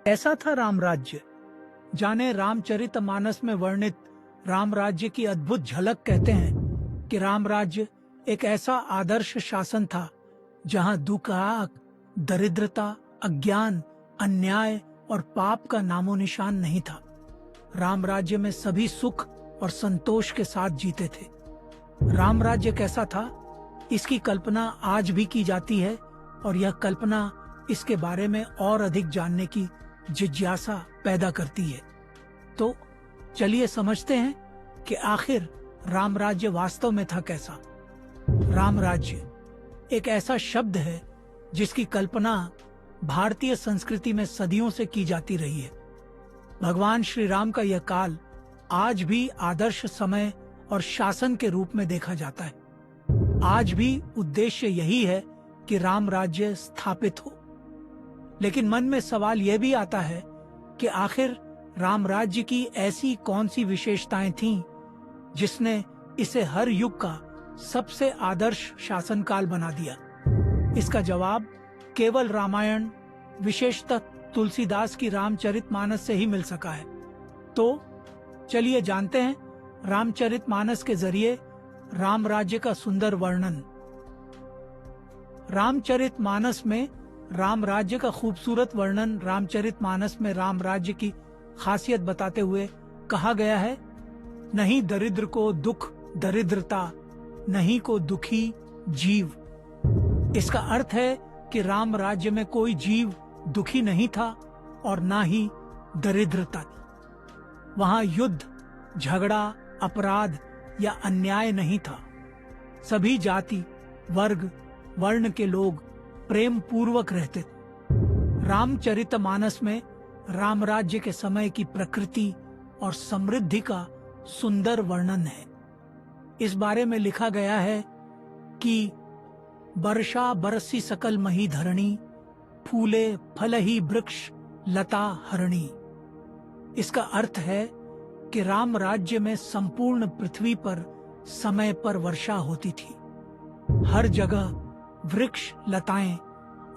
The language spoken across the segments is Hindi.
ऐसा था राम राज्य। जाने रामचरितमानस में वर्णित राम राज्य की अद्भुत झलक। कहते हैं कि राम राज्य एक ऐसा आदर्श शासन था जहां दुख, दरिद्रता, अज्ञान, अन्याय और पाप का नामो निशान नहीं था। राम राज्य में सभी सुख और संतोष के साथ जीते थे। राम राज्य कैसा था, इसकी कल्पना आज भी की जाती है और यह कल्पना इसके बारे में और अधिक जानने की जिज्ञासा पैदा करती है। तो चलिए समझते हैं कि आखिर राम राज्य वास्तव में था कैसा। राम राज्य एक ऐसा शब्द है जिसकी कल्पना भारतीय संस्कृति में सदियों से की जाती रही है। भगवान श्री राम का यह काल आज भी आदर्श समय और शासन के रूप में देखा जाता है। आज भी उद्देश्य यही है कि राम राज्य स्थापित हो। लेकिन मन में सवाल यह भी आता है कि आखिर राम राज्य की ऐसी कौन सी विशेषताएं थीं जिसने इसे हर युग का सबसे आदर्श शासनकाल बना दिया। इसका जवाब केवल रामायण, विशेषतः तुलसीदास की रामचरितमानस से ही मिल सका है। तो चलिए जानते हैं रामचरितमानस के जरिए राम राज्य का सुंदर वर्णन। रामचरितमानस में राम राज्य का खूबसूरत वर्णन रामचरितमानस में राम राज्य की खासियत बताते हुए कहा गया है। नहीं दरिद्र को दुख दरिद्रता, नहीं को दुखी जीव। इसका अर्थ है कि राम राज्य में कोई जीव दुखी नहीं था और ना ही दरिद्रता थी। वहां युद्ध, झगड़ा, अपराध या अन्याय नहीं था। सभी जाति, वर्ग, वर्ण के लोग प्रेम पूर्वक रहते थे। रामचरितमानस में राम राज्य के समय की प्रकृति और समृद्धि का सुंदर वर्णन है। इस बारे में लिखा गया है कि वर्षा बरसी सकल मही धरणी, फूले फलही वृक्ष लता हरणी। इसका अर्थ है कि राम राज्य में संपूर्ण पृथ्वी पर समय पर वर्षा होती थी। हर जगह वृक्ष, लताएं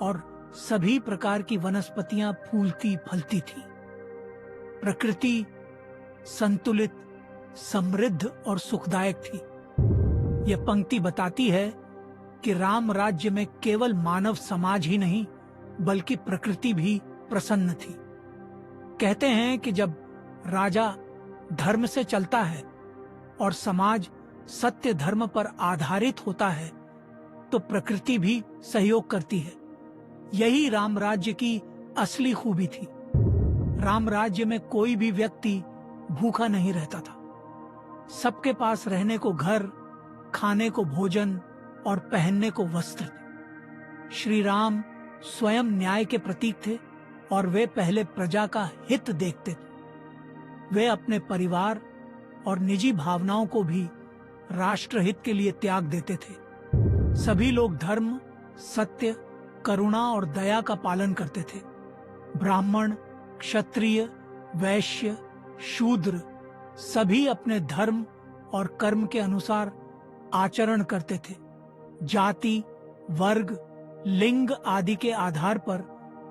और सभी प्रकार की वनस्पतियां फूलती फलती थी। प्रकृति संतुलित, समृद्ध और सुखदायक थी। यह पंक्ति बताती है कि राम राज्य में केवल मानव समाज ही नहीं बल्कि प्रकृति भी प्रसन्न थी। कहते हैं कि जब राजा धर्म से चलता है और समाज सत्य धर्म पर आधारित होता है तो प्रकृति भी सहयोग करती है। यही राम राज्य की असली खूबी थी। राम राज्य में कोई भी व्यक्ति भूखा नहीं रहता था। सबके पास रहने को घर, खाने को भोजन और पहनने को वस्त्र थे। श्री राम स्वयं न्याय के प्रतीक थे और वे पहले प्रजा का हित देखते थे। वे अपने परिवार और निजी भावनाओं को भी राष्ट्रहित के लिए त्याग देते थे। सभी लोग धर्म, सत्य, करुणा और दया का पालन करते थे। ब्राह्मण, क्षत्रिय, वैश्य, शूद्र सभी अपने धर्म और कर्म के अनुसार आचरण करते थे। जाति, वर्ग, लिंग आदि के आधार पर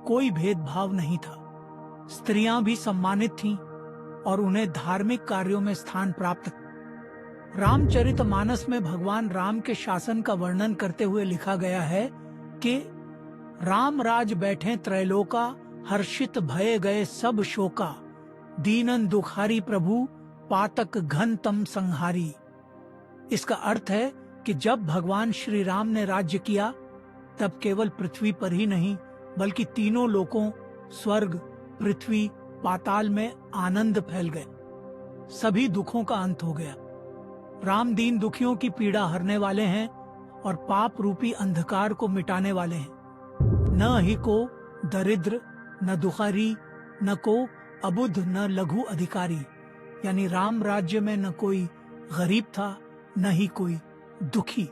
कोई भेदभाव नहीं था। स्त्रियां भी सम्मानित थीं और उन्हें धार्मिक कार्यों में स्थान प्राप्त था। रामचरितमानस में भगवान राम के शासन का वर्णन करते हुए लिखा गया है कि राम राज बैठे त्रैलोका, हर्षित भये गए सब शोका, दीनन दुखारी प्रभु पातक घन तम संहारी। इसका अर्थ है कि जब भगवान श्री राम ने राज्य किया तब केवल पृथ्वी पर ही नहीं बल्कि तीनों लोकों स्वर्ग, पृथ्वी, पाताल में आनंद फैल गए। सभी दुखों का अंत हो गया। राम दीन दुखियों की पीड़ा हरने वाले हैं और पाप रूपी अंधकार को मिटाने वाले हैं। न ही को दरिद्र, न दुखारी, न को अबुध, न लघु अधिकारी। यानी राम राज्य में न कोई गरीब था, न ही कोई दुखी।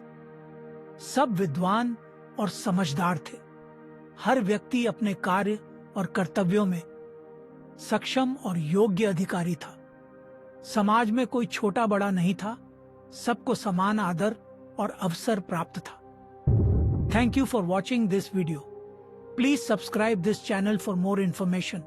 सब विद्वान और समझदार थे। हर व्यक्ति अपने कार्य और कर्तव्यों में सक्षम और योग्य अधिकारी था। समाज में कोई छोटा बड़ा नहीं था। सबको समान आदर और अवसर प्राप्त था। Thank you for watching this video. Please subscribe this channel for more information.